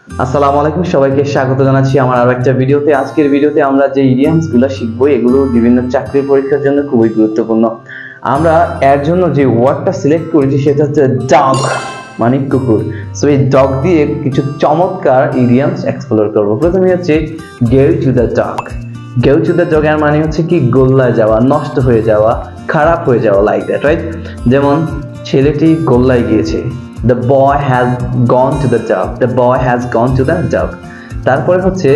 আসসালামু আলাইকুম, সবাইকে স্বাগত জানাচ্ছি আমার আরো একটা ভিডিওতে। আজকের ভিডিওতে আমরা যে ইডিয়মসগুলো শিখবো এগুলো বিভিন্ন চাকরির পরীক্ষার জন্য খুবই গুরুত্বপূর্ণ। আমরা এর জন্য যে ওয়ার্ডটা সিলেক্ট করেছি সেটা হচ্ছে ডগ, মানে কুকুর। সো এই ডগ দিয়ে কিছু চমৎকার ইডিয়মস এক্সপ্লোর করবো। প্রথমে হচ্ছে go to the dog. Go to the dog এর মানে হচ্ছে কি গোল্লায় যাওয়া, নষ্ট হয়ে যাওয়া, খারাপ হয়ে যাওয়া, লাইক দ্যাট, রাইট? যেমন ছেলেটি গোল্লায় গিয়েছে, the boy has gone to the dog, the boy has gone to the dog। তারপরে হচ্ছে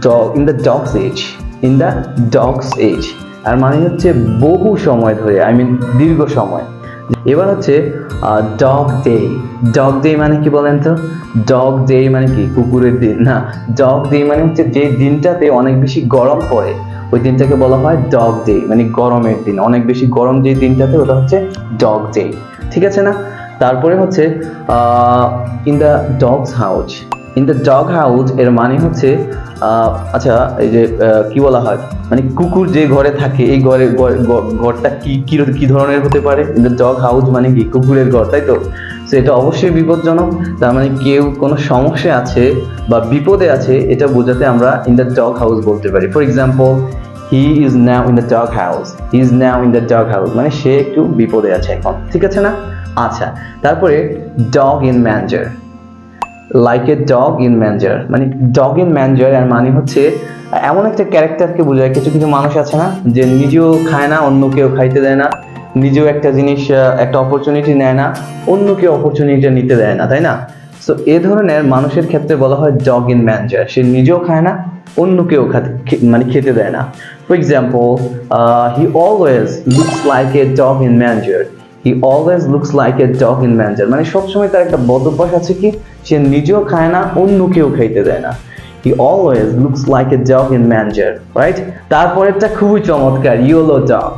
dog, in the dog's age, in the dog's age আর মানে হচ্ছে বহু সময় ধরে, আই মিন দীর্ঘ সময়। এবার হচ্ছে ডগ ডে। ডগ ডে মানে কি বলেন তো? ডগ ডে মানে কি? কুকুরের দিন না। ডগ ডে মানে হচ্ছে যে দিনটাতে অনেক বেশি গরম পড়ে ওই দিনটাকে বলা হয় ডগ ডে, মানে গরমের দিন, অনেক বেশি গরম যে দিনটাতে ওটা হচ্ছে ডগ ডে। ঠিক আছে না? তারপরে হচ্ছে in the dogs house. In the dog house এর মানে হচ্ছে আচ্ছা, এই যে কি বলা হয়, মানে কুকুর যে ঘরে থাকে এই ঘরটা কি ধরনের হতে পারে? ইন দ্য ডগ হাউস মানে কি? কুকুরের ঘর, তাই তো? সো এটা অবশ্যই বিপজ্জনক। তার মানে কেউ কোনো সমস্যা আছে বা বিপদে আছে এটা বোঝাতে আমরা ইন দ্য ডগ হাউস বলতে পারি। For example, he is now in the dog house. He is now in the dog house মানে সে একটু বিপদে আছে এখন। ঠিক আছে না? আচ্ছা, তারপরে dog in manger. Like a dog in manger মানে ডগ ইন ম্যাঞ্জার এর মানে হচ্ছে এমন একটা ক্যারেক্টারকে বোঝায়। কিছু কিছু মানুষ আছে না যে নিজেও খায় না, অন্য কেউ খাইতে দেয় না, নিজেও একটা জিনিস, একটা অপরচুনিটি নেয় না, অন্য কেউ অপরচুনিটি নিতে দেয় না, তাই না? সো এ ধরনের মানুষের ক্ষেত্রে বলা হয় ডগ ইন ম্যাঞ্জার। সে নিজেও খায় না, অন্য কেউ মানে খেতে দেয় না। For example, he always looks like a dog in manger. He always looks like a dog in manger মানে সবসময় তার একটা বদ অভ্যাস আছে কি? সে নিজেও খায় না, অন্য কেউ খাইতে দেয় না। He always looks like a dog in manger, right? তারপরেরটা খুবই চমৎকার, ইয়েলো ডগ।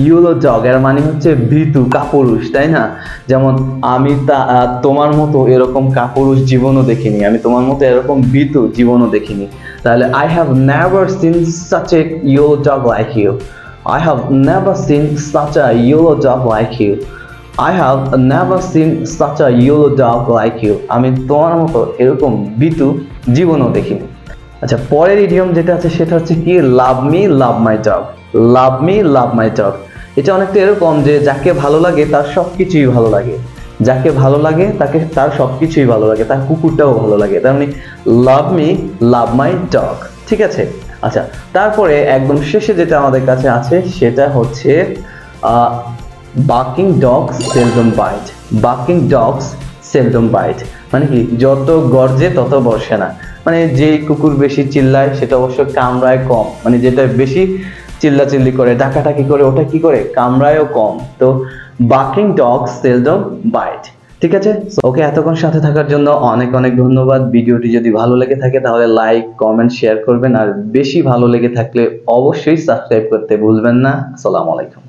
ইয়েলো ডগ এর মানে হচ্ছে ভীতু, কাপুরুষ, তাই না? যেমন আমি তোমার মতো এরকম কাপুরুষ জীবনও দেখিনি, আমি তোমার মতো এরকম ভীতু জীবনও দেখিনি। তাহলে I have never seen such a yellow dog like you. I have never seen such a yellow dog like you. I have never seen such a yellow dog like you. আমি তোমার মতো এরকম ভীতু জীবনও দেখিনি। আচ্ছা, পরের ইডিয়ম যেটা আছে সেটা হচ্ছে কি? লাভ মি লাভ মাই ডগ। লাভ মি লাভ মাই ডগ এটা অনেকটা এরকম যে যাকে ভালো লাগে তার সবকিছুই ভালো লাগে। যাকে ভালো লাগে তাকে তার সবকিছুই ভালো লাগে, তার কুকুরটাও ভালো লাগে। তার মানে লাভ মি লাভ মাই ডগ। ঠিক আছে? আচ্ছা, তারপরে একদম শেষে যেটা আমাদের কাছে আছে সেটা হচ্ছে barking dogs seldom byte. Barking dogs seldom byte মানে কি? যত গর্জে তত বর্ষে না। মানে যেই কুকুর বেশি চিল্লায় সেটা অবশ্য কামড়ায় কম, মানে যেটা বেশি চিল্লাচিল্লি করে, ডাকাডাকি করে, ওটা কি করে? কামড়ায়ও কম। তো বার্কিং ডগস সেলডম বাইট। ঠিক আছে? ওকে, এতক্ষণ সাথে থাকার জন্য অনেক অনেক ধন্যবাদ। ভিডিওটি যদি ভালো লেগে থাকে তাহলে লাইক, কমেন্ট, শেয়ার করবেন। আর বেশি ভালো লেগে থাকলে অবশ্যই সাবস্ক্রাইব করতে ভুলবেন না। আসসালামু আলাইকুম।